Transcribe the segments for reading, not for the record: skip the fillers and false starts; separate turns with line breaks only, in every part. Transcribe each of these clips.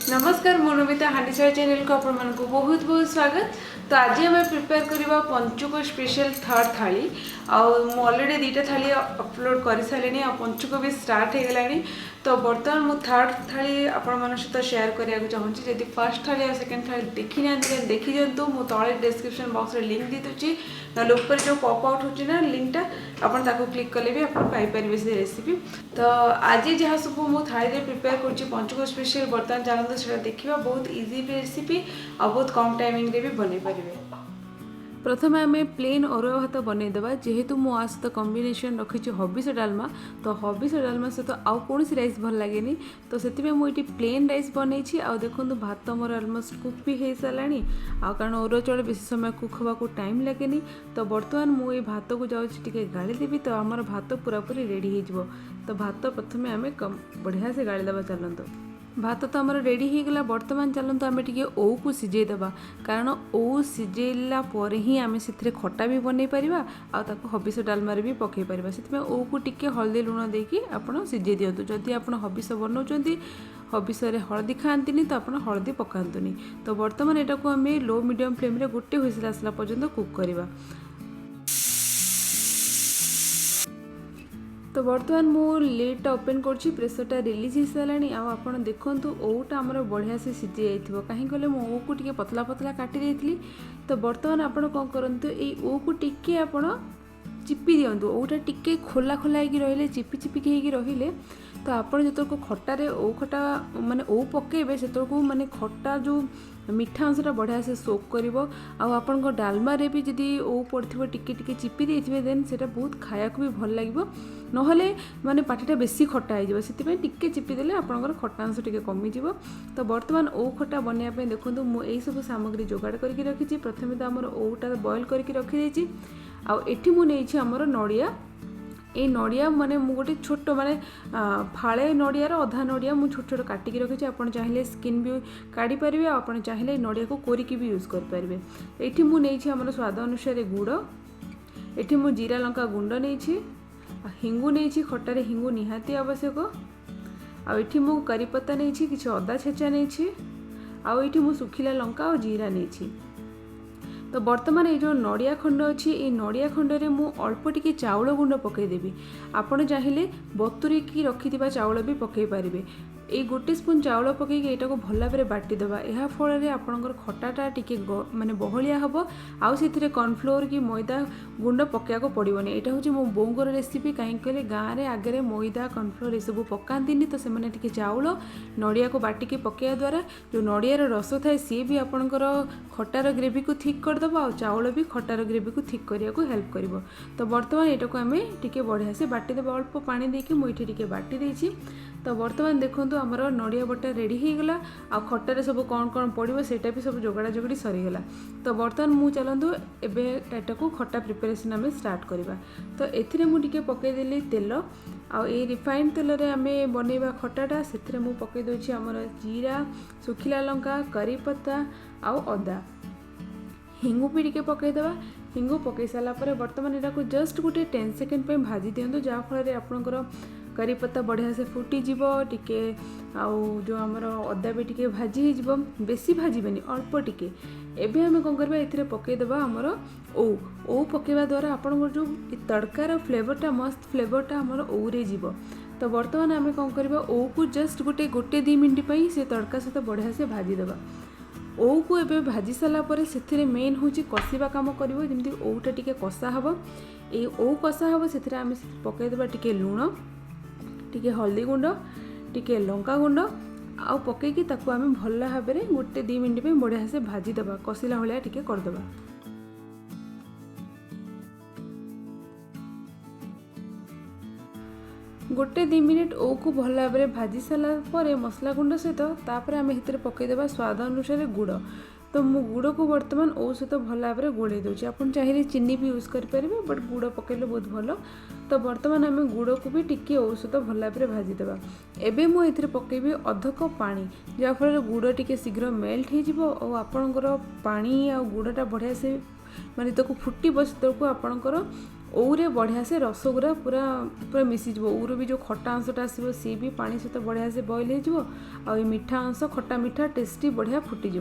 नमस्कार मो नमिता हांडीसार चैनल को आपण मानक बहुत बहुत स्वागत। तो आज आम प्रिपेयर करवा पंचुक स्पेशल थर्ड थाली ऑलरेडी दुईटा थाली अपलोड कर सारे पंचुक भी स्टार्ट हो गलानी। तो बर्तमान मुझे थर्ड थाली आपण मान सहित शेयर करने चाहूँगी। जब फर्स्ट थाली और सेकेंड थाली देखी ना देखी दिंतु मु तले डिस्क्रिप्शन बॉक्स में लिंक दी दूसरी ना ऊपर जो पॉप आउट होची ना लिंकटा आपन ताको क्लिक कले भी आपन पाई परिबे से रेसिपी। तो आज जहाँ सब मु थाली प्रिपेयर कर पंचुक स्पेशल बर्तमान जानते से देखा बहुत इजी रेसिपी और बहुत कम टाइमिंग रे भी बन पारे। प्रथम आम प्लेन अरुआ भात बनईदेवा जेहेतु मु आ सहित कम्बिनेसन रखी हबिस डालमा। तो हबिस डालमा सहित आउ कौन राइस भल लगे तो से मुझे प्लेन राइस बनई आ देखो भात मोर अलमोस्ट कुक भी हो सारा आ कारण अरुआ चाउल बेसी समय कुक होगा टाइम लगे। तो बर्तमान मुझे भात को जाऊँगी गाड़ी देवी तो आमर भात पूरा पूरी रेडी हो। तो भात प्रथम आम बढ़िया से गाड़ी देवा चलते। भात तो आमर रेडी हो गला। बर्तमान चलते आम टे ओ को सिझेदेवा कारण ओ सिझेला पर ही आम से खटा भी बनई पार आको हबिस डालमार भी पकई पार से ओ को टिके हल्दी लुण देकी आपड़ सिझे दिंतु। जदि आप हबिस बनाऊँ हबिस हलदी खाती तो आप हलदी पकातुनी। तो बर्तमान यहाँ को आम लो मीडियम फ्लेम रे गोटे हुइसिल आसला पर्यंत कुक करवा। तो बर्तमान मु लिडटा ओपन करछि प्रेसरटा रिलीज हो सारा आप देखु ओटा आमर बढ़िया से सिझी जाइथिबो कहीं कहले मु ओ को टिके पतला पतला काटी देइथिली। तो बर्तमान आपण कौन करंतु ए ओ को टिके आपण चिपी दियंतु ओटा टिके खोला खोला होगी रहिले चिपी चिपिकी होगी रहिले। तो आपड़ जो खटारे ओ खटा माने ओ पकेबे से माने खटा जो मीठा अंशटा बढ़िया से सोक करिवो आपण डालमा रे भी जदि ओ पड़थिबो टिके टिके चिपी देथिबे देन सेटा बहुत खाया को भी भल लागिवो नहले माने पाटीटा बेसी खटा हो से टिके चिपी देले आपणकर खटा अंश टिके कमी जिवो। तो बर्तमान ओ खटा बनैया पे देखंतु मु एई सब सामग्री जोगाड़ करके रखिछि। प्रथमे तो हमर ओटा बॉईल करके रखि देछि आ एठी मु नेछि हमर नडिया। ये नड़िया माने मु गोटे छोट माने फाड़े नड़ियार अधा नड़िया मु छोट छोट काटिकी रखी। आप चाहिए स्किन भी काढ़ी पारे आप चाहिए नड़िया को कोरिकी भी यूज करें। ये मुझे स्वाद अनुसार गुड़ ये मु जीरा लंका गुंड नहीं हिंगु नहीं खटार हिंगु निहाती आवश्यक आठी मु करीपत्ता नहीं कि अदा छेचा नहीं आठी मु सुखिला लंका और जीरा नहीं। तो बर्तमान ये जो नड़िया खंड अच्छी ये नड़िया खंड रे मु अल्प टिके चाउल गुंड पकईदेवी आपड़ चाहिए बतुरीकी रखि चाउल भी पकई पारे। ये गोटे स्पून चाउल पकईकि यहाँ को भल भाव बाटिदेवा या फल आपणकर खटाटा टिके माने बहलिया हम आउ से कॉर्नफ्लोर कि मैदा गुंड पकड़ा पड़ोनी। यहाँ हूँ मो बोंगर रेसिपी कहीं कहले गाँव में आगे मैदा कॉर्नफ्लोर सब पकाती तो से चाउल नड़िया को बाटिकी पकड़ा द्वारा जो नड़ियार रस थाए सी भी आपणकर खटार ग्रेवी को थिक करदेव आ चाउल भी खटार ग्रेवी को थिक करने को हेल्प कर। तो बर्तमान यहाँ को आम टे बढ़िया से बाटिदेव अल्प पानी देकी मुझे टे बाटी देछि। तो बर्तमान देखो आमर नड़िया बटा रेडी हो गला आ खटार सब कौन कौन पड़ो सेटा भी सब जोगाड़ा जोगड़ी सरीगला। तो बर्तमान मु चलतु एबे एटा को खटा प्रिपरेशन आम स्टार्ट करवा। तो एथिरे मु टिके पकईदेली तेल आ रिफाइंड तेल रे आम बनैबा खटाटा से मु पकई दोछि आमर जीरा सुखिला लंका करीपत्ता आ अदा हिंगु भी टिके पकईदेवा। हिंगु पकई सारा पर बर्तमान यहाँ को जस्ट गोटे 10 सेकेंड पे भाजी दिंतु जहाँफल आपणकर करीपत्ता बढ़िया से फुटीज टिके आउ जो आमर अदा भी टिके भाजी हो बेसी भाजबेनि अल्प टिके। एबे आम कौन करबा एथिरे पकईदेवा आमर ओ पकेवा द्वारा आपन जो तड़कार फ्लेवरटा मस्त फ्लेवरटा आमर ओरे जीव। तो बर्तमान आम कौन करबा ओ को जस्ट गोटे 2 मिनट पे से तड़का सहित बढ़िया से भाजीदेवा। ओ को एबे भाजी सारा पर से मेन हूँ कषिबा कम कर जमी ओटा टिके कषा हम ये ओ कषा हम से आम पकईदेवा टिके लुण टिके हल्दी गुंड टिके लंका गुंड आउ पकईकी ताकू आम भल भाव में गोटे 2 मिनट पे बढ़िया से भाजीदेवा कषिला भाया टिके करदेवा। गोटे 2 मिनट ओ को भल भाव में भाजी सारा पर मसला गुंड सहित तापर आम हितरे पकईदेवा स्वाद अनुसार गुड़। तो मु गुड़ को बर्तमान ओ सहित भल भाव में गोले दूसरी आप चाहिए चीनी भी यूज करेंगे बट गुड़ पकेले बहुत भल। तो बर्तमान आम गुड़ को भी टिके ओ सहित भल भाव में भाजीदेवा। एबे मु एथिरे पकेबी अध कप पानी जहाँफल गुड़ टिके शीघ्र मेल्ट हो और आपणकर पानी आ गुड़टा बढ़िया से माने तक फुटी बस तक आपणकर ओऊरे बढ़िया से रस गुरा पूरा पूरा मिसीज ओऊर भी जो खटा अंशटा आसो सी भी पानी सहित बढ़िया से बॉयल हो आ मीठा अंश खटा मीठा टेस्टी बढ़िया फुटीज।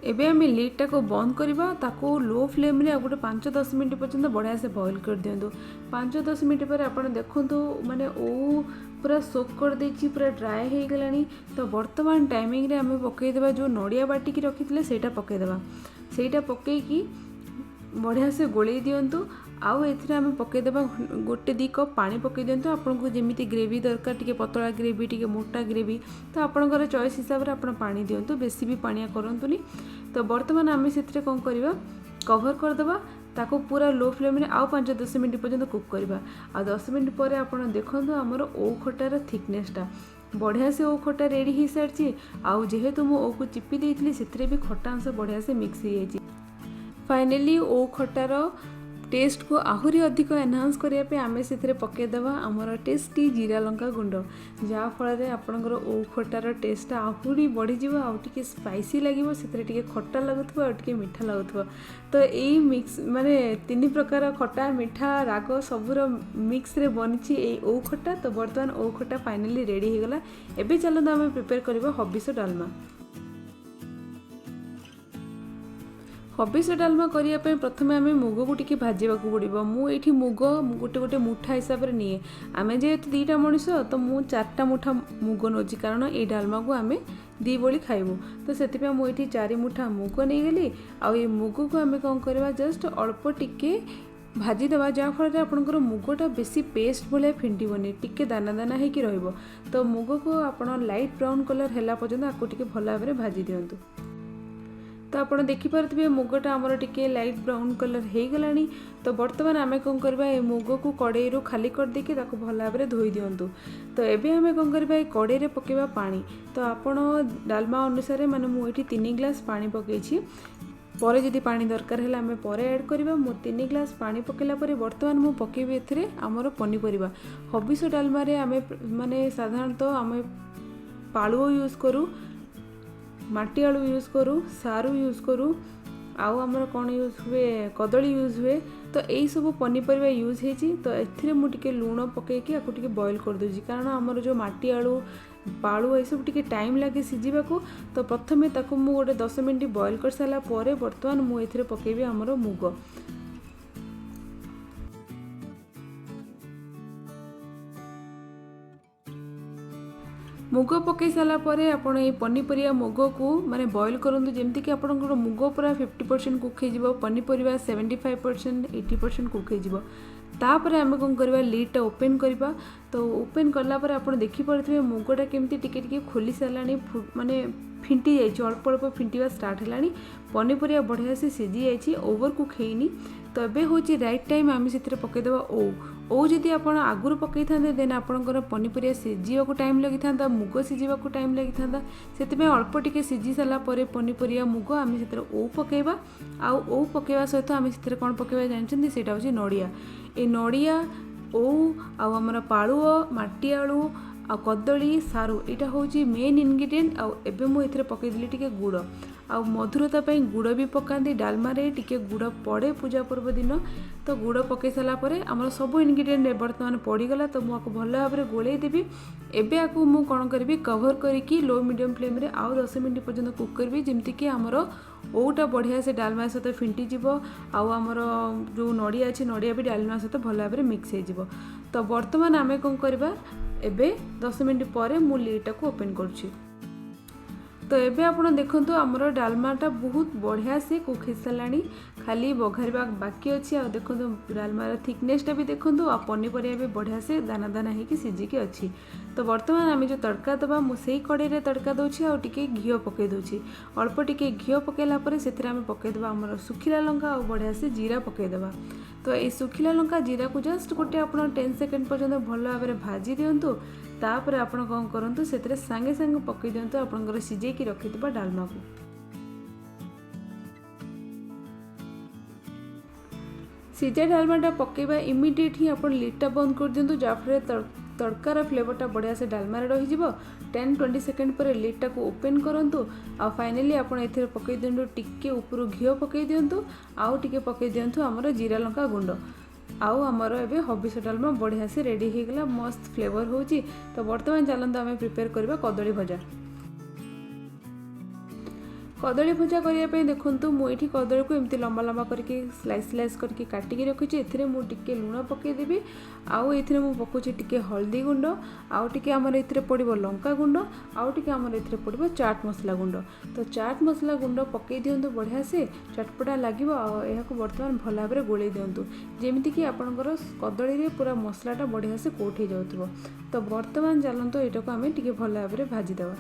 एबे आम लिडटा को बंद करवा ताको लो फ्लेम रे गोटे 5-10 मिनट पर्यंत बढ़िया से बॉयल कर दिंतु। 5-10 मिनट पर आप देखु माने ओ पूरा सोक कर देछि पूरा ड्राए हो गलानी। तो वर्तमान टाइमिंग रे आम पकईदेवा जो नड़िया बाटिकी रखी सेटा पकईदेवा सेटा पकईकी बढ़िया से गोले दिंतु। आउ एथिरे आम पकईदेवा गोटे 2 कप पानी पकई दिंतु आपको जमीती ग्रेवी दरकार टिके पतला ग्रेवी टिके मोटा ग्रेवी तो आपणकर चॉइस हिसाब से आपण पानी दिंतु बेसी भी पानिया करंतुनी। तो वर्तमान आम से कौन करवा कवर करदे ताको पूरा लो फ्लेम रे आउ 5-10 मिनट पर्यंत कुक करवा। आ 10 मिनट पर आप देखो आमर ओ खटार थिकनेसटा बढ़िया से ओ खटा रेडी हो सारी। आउ जेहेतु मु ओ को चिपी देइथिली सेथरे भी खटा अंश बढ़िया से मिक्स हो जाइए। फाइनली ओ खटार टेस्ट को आहरी अधिक एनहांस करने आम से पकईदेवा आमर टेस्टी जीरा लंका गुंड जहाँफल आपणकर ओ खटार टेस्ट आहरी बढ़ीज आउे स्पाइसी लगे से खट्टा लगुव आउे मीठा लगुव। तो यही मिक्स माने 3 प्रकार खट्टा मीठा राग सबूर मिक्स रे बनी ओ खट्टा। तो बर्तमान ओ खट्टा फाइनली रेडी हो गला। एबे चलते आम प्रिपेयर करवा हबिस डालमा। हबिस डालमा करने प्रथम आम मुग को टी भाजवा पड़ो। मुझे मुग गोटे गोटे मुठा हिसाब से निए आम जेहेतु 2टा मनीष तो मु 4टा मुठा मुग नौची कारण ये डालमा को आम 2 बोली खाइबू। तो से मुझे 4 मुठा मुग नहीं गली आ मुग को आम कौन करवा जस्ट अल्प टिके भाजीदेवा जहाँफल आपंकर मुगटा बेसी पेस्ट भाया फिंटबनी टिके दाना दाना होकर रहिबो। तो मुग को आप लाइट ब्राउन कलर है पर्यंत आपको टिके भल भाव में भाजी दिंतु। तो आप देखिपे मुगटा आमर टिके लाइट ब्राउन कलर हो गलानी। तो बर्तमान आम कौन करवा मुग को कड़े खाली कर देके भल भाव में धोई दिंतु। तो एबे आम कौन करवा कड़े पकेवा पानी। तो आपण डालमा अनुसार माने मुझे 3 ग्लास पानी पकई पर जदि पानी दरकार है आम पर ऐड करवा। मो 3 ग्लास पानी पकेला परे बर्तमान मु पकेबी एथिरे आमर पनीपरिया। हबिस डालमा रे आम माने साधारणतः आम पालुओ यूज करूँ माटी आलू यूज करूँ सारू यूज करूँ आउ आमर कौन यूज हुए कदली यूज हुए। तो यही सब पनीपरिया यूज होती। तो एथिरे मु टिके लूण पकईकी आपको टिके बॉयल कर दूची कारण आमर जो माटी आलू पालू ये सब टिके टाइम लगे सीझा को। तो प्रथम ताकू मु गोटे 10 मिनट बॉयल कर सारा पर बर्तमान मु एथिरे पकेबी आमर मुग। मुग पकई सारा आपड़ ये पनीपरिया मुग को माने बॉयल करूँ जमती कि आपंकर मुग पूरा 50% कुक हो पनीपरिया 75% 80% कुक हो। तापर आम कौन करवा लिडटा ओपन करवा। तो ओपन कलापर आप देखिपे मुगटा केमती टिके टिके खोली सारा माने फिंटी जाइए अल्प अल्प फिंटा स्टार्ट है पनीपरिया बढ़िया से सीझी जाइए ओवर कुक होनी। तो ये हूँ राइट टाइम आम से पकईदेवा ओ जदि आप आगुरी पकई था देन आपंकर पनीपरिया सीझा को टाइम लगी था मुग सीझा को टाइम लगी था से अल्प टिके सीझी सारापर पनीपरिया मुग आम से ओ पकईवा। आउ ओ पकईवा सहित आम से कौन पकईवा जानते से हूँ नड़िया। ये नड़िया ओ आमर पालुओ माटी आलू आ कदली सारू यहाँ हूँ मेन इनग्रेडिएंट। आउ एबे मु एथिरे पकईदेली टिके गुड़ आ मधुरता पाई गुड़ भी पकाती डालमा रे टिके गुड़ पड़े पूजा पर्व दिन। तो गुड़ पकई सारा आमर सब इनग्रेडिएंट बर्तमान पड़गला। तो मुझे भल भाव में गोल देवी। एबे आपको मु कौन करी कवर करके लो मीडियम फ्लेम रे आउ 10 मिनट पर्यंत कुक करी जमती कि आमर ओटा बढ़िया से डालमा सहित फिंटीज आउ आमर जो नड़िया अच्छे नड़िया भी डालमा सहित भल भाव में मिक्स हो। तो बर्तमान आम कौन करवा एबे 10 मिनट पर मु लिडटा को ओपन करुँची। तो एबे आपण देखंतु हमरो डालमाटा बहुत बढ़िया से कुक हो साराणी खाली बघारिबा बाकी अच्छी। आ देखंतु डालमार थिकनेसटा भी देखंतु आ पनीपरिया भी बढ़िया से दाना दाना होकर सीझिकी अच्छी। तो बर्तमान आम जो तड़का दबा मुझे कड़े रे तड़का दूची आ टिके घी पकई दूची अल्प टिके घी पकईला से आम पकईदेवा आमर सुखिला लंका और बढ़िया से जीरा पकईदेवा। तो ये सुखिला लंका जीरा को जस्ट गोटे आप 10 सेकेंड पर्यंत भल भाव में भाजी दिंतु। तापर आप कौन करूँ से सांगे सांगे पकई दिंतु आपंकर सीझेकी रखिथिबा डालमा को। सीझा डालमाटा पकईबा इमिडिएट ही आप लिडटा बंद कर दिंतु जहाँफल तड़कार फ्लेवरटा बढ़िया से डालमार रही 10-20 सेकेंड पर लिडटा को ओपन करंतु आ फाइनली आपण एथिरे पकई दिंतु टिके ऊपर घिओ पकई दिंतु आउ टिके पकई दिंतु हमर जीरा लंका गुंड आउ आमर एबे हबिस डालमा बढ़िया से रेडी हो गला मस्त फ्लेवर होची। तो बर्तमान चलंतु आमे प्रिपेयर करबा कदली भजा। कदली भजा करने देखो मुझे कदली को एमती लंबा लंबा करके स्लाइस स्लाइस करके काटिकी रखी एथिरे मु टिके लुण पकईदेवी आउ एथिरे मु पकाउछि टिके हल्दी गुंड आउ टिके हमर एथिरे पड़िबो लंका गुंड आउ टिके हमर एथिरे पड़िबो चाट मसला गुंड। तो चाट मसला गुंड पकई दियंतु बढ़िया से चटपटा लागिबो आ एहाको वर्तमान भल भाबरे गोळेई दियंतु जेमिति कि आपनकर कदली रे पूरा मसलाटा बढ़िया से कोट हो जाउतबो। तो वर्तमान चलंतु एटाको आमे टिके भल भाबरे भाजी देबा।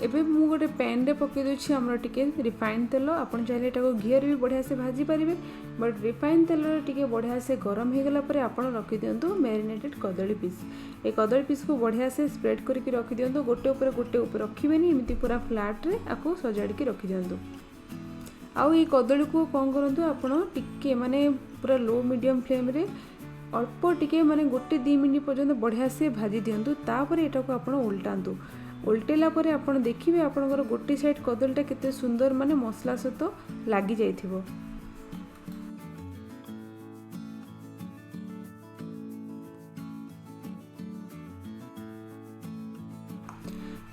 एबे मु गोटे पैन रे पकई दोछि हमर टिके रिफाइंड तेल आपण चाहे एटाको घियर भी बढ़िया से भाजी पारिबे बट रिफाइंड तेल टिके बढ़िया से गरम हो गला परे आपण रखि दियंतु मैरिनेटेड कदली पीस। ए कदली पीस को बढ़िया से स्प्रेड करके रखि दियंतु गोटे ऊपर रखिबेनी एमिति पूरा फ्लैट रे आको सजाड़ी के रखि दियंतु। आउ ए कदली को कोन करंतु आपण टिके माने पूरा लो मीडियम फ्लेम रे अल्प टिके माने गोटे 2 मिनिट पर्यंत बढ़िया से भाजी दियंतु। तापर एटाको आपण उल्टांतु उल्टेला परे आपण देखिबे आपणकर गोटे साइड कदलीटा केते सुंदर माने मसला सहित लागी जाइथिबो।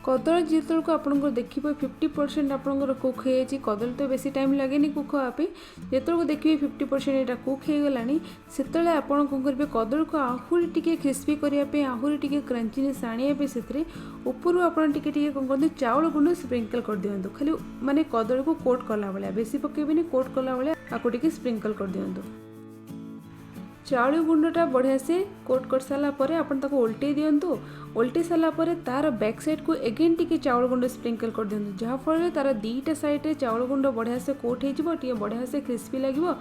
कदली जितल को आपन देखिए 50% आपन कुक हो जाए कदली तो बेसी टाइम लगे कुक हाँपे जितल को देखिए 50% यहाँ कुक हो गलानी से आपन कौन करेंगे कदली को आहरी टिके क्रिस्पी करने आहरी टिके क्रंचीनेस आने से ऊपर आपन टिके कौन करते चाउल गुंड स्प्रिंकल कर दिंतु खाली माने कदली को कोट कला भाया बेसी पकेबेनी कोट कला भाया आपको टिके स्प्रिंकल कर दिंतु। चाउल गुंडटा बढ़िया से कोट कर सारा पर आपन ताको उल्टे दियंतु उल्टे सारा पर तार बैक साइड को एगेन टिके चाउल गुंड स्प्रिंकल कर दियंतु जहाँ फल तार दीटा साइड रे चाउल गुंड बढ़िया से कोट हो टिके बढ़िया से क्रिस्पी लगिवो।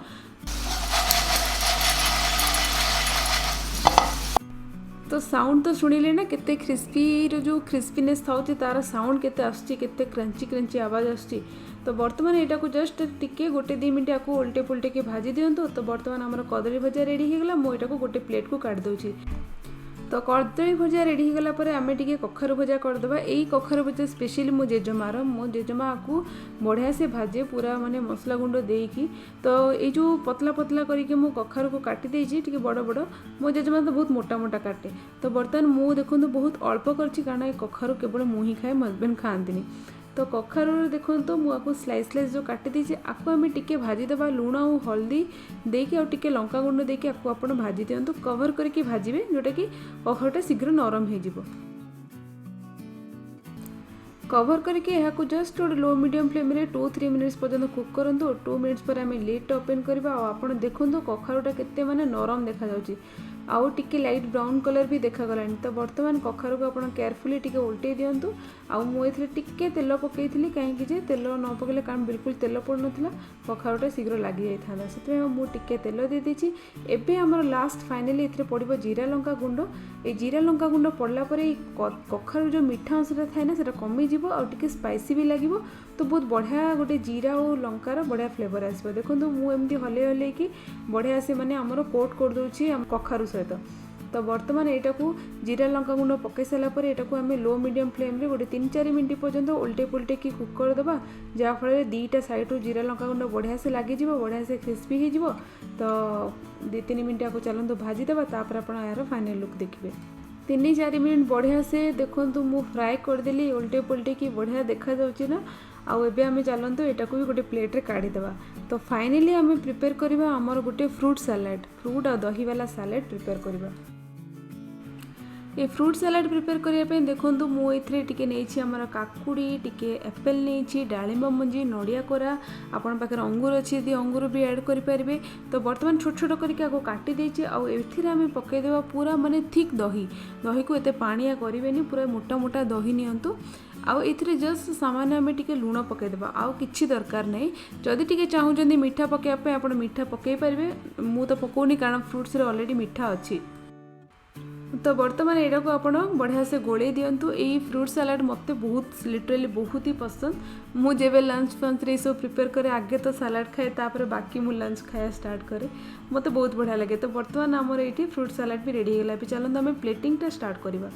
तो साउंड तो शुणिले ना केते क्रिस्पी जो क्रिस्पीनेस था तार साउंड केते आसुची केते क्रंची क्रंची आवाज आसुची। तो बर्तमान यहाँ को जस्ट टिके गोटे 2 मिनट आपको उल्टे पुल्टे के भाजी दिंतु। तो बर्तमान आमर कदली भजा रेडी हो गला मुझे को गोटे प्लेट को काट दूची। तो कदली भजा रेडी हो गला परे आमे टिके कखारु भजा करदेबा। एई कखारु भजा स्पेशली मो जेजमा को बढ़िया से भाजे पूरा माने मसला गुंड देकी। तो ये जो पतला पतला करके मो कखारु को काटी देछि टिके बड़ बड़ मो जेजमा तो बहुत मोटा मोटा काटे। तो बर्तमान मु देखो बहुत अल्प करछि कारण ए कखारु केवल मु ही खाए हस्बैंड खाआंतिनी। तो कखारु देखो मुझे स्लाइस स्लाइस जो काटी देछि आपको आम टिके भाजी देबा लुण और हल्दी देकी आ टिके लंका गुंड देकी आपको आपण भाजी दियंतु कवर करके भाजिबे जोटा कि कखारुटा शीघ्र नरम हो जिवो। कवर करके यहाँ को जस्ट गोटे लो मीडियम फ्लेम रे 2-3 मिनिट्स पर्यंत कुक करंतु। 2 मिनिट्स पर आम लिड ओपन करबा आ आपण देखंतु कखारुटा केते माने नरम देखा जाउची आउ टिके लाइट ब्राउन कलर भी देखा गलानी। तो बर्तमान कखारु को आपण केयरफुली टिके उल्टे दियंतु आउ मु एथिरे टिके तेल पकेइथिली काहेकि जे तेल न पकेले कारण बिल्कुल तेल पड़ नथिला कखारुटा शीघ्र लागी जाई थांदा सेते मु टिके तेल दे देछि। एबे हमर लास्ट फाइनली एथिरे पड़िबो जीरा लंका गुंड। ए जीरा लंका गुंड पड़ला परे कखारु जो मीठा अंशटा थाए ना सेटा कमी जिवो आ टिके स्पाइसी भी लागिवो। तो बहुत बढ़िया गोटे जीरा और लंकार बढ़िया फ्लेवर आसो। देखो मुझे एमती हले हले कि बढ़िया से माने आमर कोट कर दूची कखारु सहित। तो बर्तमान यहाँ को जीरा लंका गुंड पकई सारापर यहाँ आम लो मीडियम फ्लेम रे गोटे 3-4 मिनट पर्यंत उल्टे पुल्टे की कुक करदेबा जहाँफल दीटा साइड रू जीरा लंका गुंड बढ़िया से लगिज बढ़िया से क्रिस्पी हो। तो 2-3 मिनट आपको चलते भाजीदेवा तापर आप यार फाइनल लुक देखिए। 3-4 मिनट बढ़िया से देखो मु फ्राए करदेली उल्टे पुल्टे की बढ़िया देखा जाउची ना। आउ एबे आमे चलंतु एटा को भी गोटे प्लेट रे काढ़ी देबा। तो फाइनली आमे प्रिपेयर करबा हमर गोटे फ्रूट सैलेड फ्रूट आ दही वाला सैलेड प्रिपेयर करबा। ये फ्रूट सैलेड प्रिपेयर करिया पे देखंतु मु एथरे टिके नेछि हमर काकुडी टिके एप्पल नेछि डालिंब मंजी नडिया कोरा आपन पाखर अंगूर अछि यदि अंगूर भी ऐड करि परिबे। तो वर्तमान छोट छोट करके आको काटी देछि आउ एथिरे आमे पकै देबा पूरा माने थिक दही को एते पानिया करिवेनी पूरा मोटा मोटा दही नियंतु आउ एथिरे जस्ट सामान्य आमे टिके लूण पकै देबा आउ किछि दरकार नै। जदि टिके चाहू जदि मीठा पकेया पे आपण मीठा पकै परिबे मु तो पकोनी कारण फ्रूट्स रे ऑलरेडी मीठा अछि। तो बर्तमान यहाँ को आप बढ़िया से गोले दिंतु। यही फ्रूट सलाड मत बहुत लिटराली बहुत ही पसंद। मुझे लंच फंच रे सब प्रिपेयर करे आगे तो सलाड खाए तापर बाकी मु लंच खाया स्टार्ट करे मत बहुत बढ़िया लगे। तो बर्तमान आमर ये फ्रूट सलाड भी रेडी होगा। चलते आम प्लेटिंगटा स्टार्ट करवा।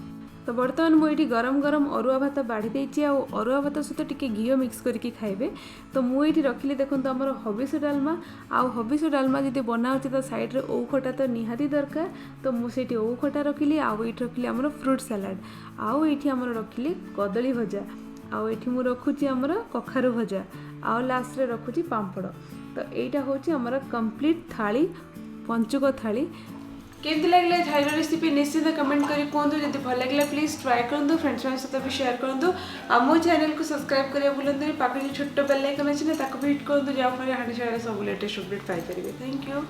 तो बर्तमान मुझे गरम गरम अरुआ भात बाढ़ी देती अरुआ भात सहित टिके घी मिक्स करके खाइबे। तो मुझे रखिली देखो आमर हबिस डालमा आउ हबिस डालमा जब बनाऊँ तो साइड रे ओऊ खटा तो निहाती दरकार। तो मुझे ओऊ खटा रखिली आउ ये रखिली आमर फ्रूट सलाड आउ ये आमर रखिली कदली भजा आउ ये मुझे रखुची आमर कखारु भजा आउ लास्ट रे रखुची पांपड़। तो यहाँ हूँ आमर कंप्लीट थाली पंचुक थाली। केमती लगे थाली रेसिपी निश्चित कमेंट करी कहतु। जब भल लगे प्लीज ट्राए करूँ फ्रेंड्स सहित भी शेयर करूँ। मो चैनल को सब्सक्राइब करा भूलु। पाखे जो छोट बेल आइकन अच्छे भी हिट करूँ जहाँफल हांडी सब latest update Piper. Thank you.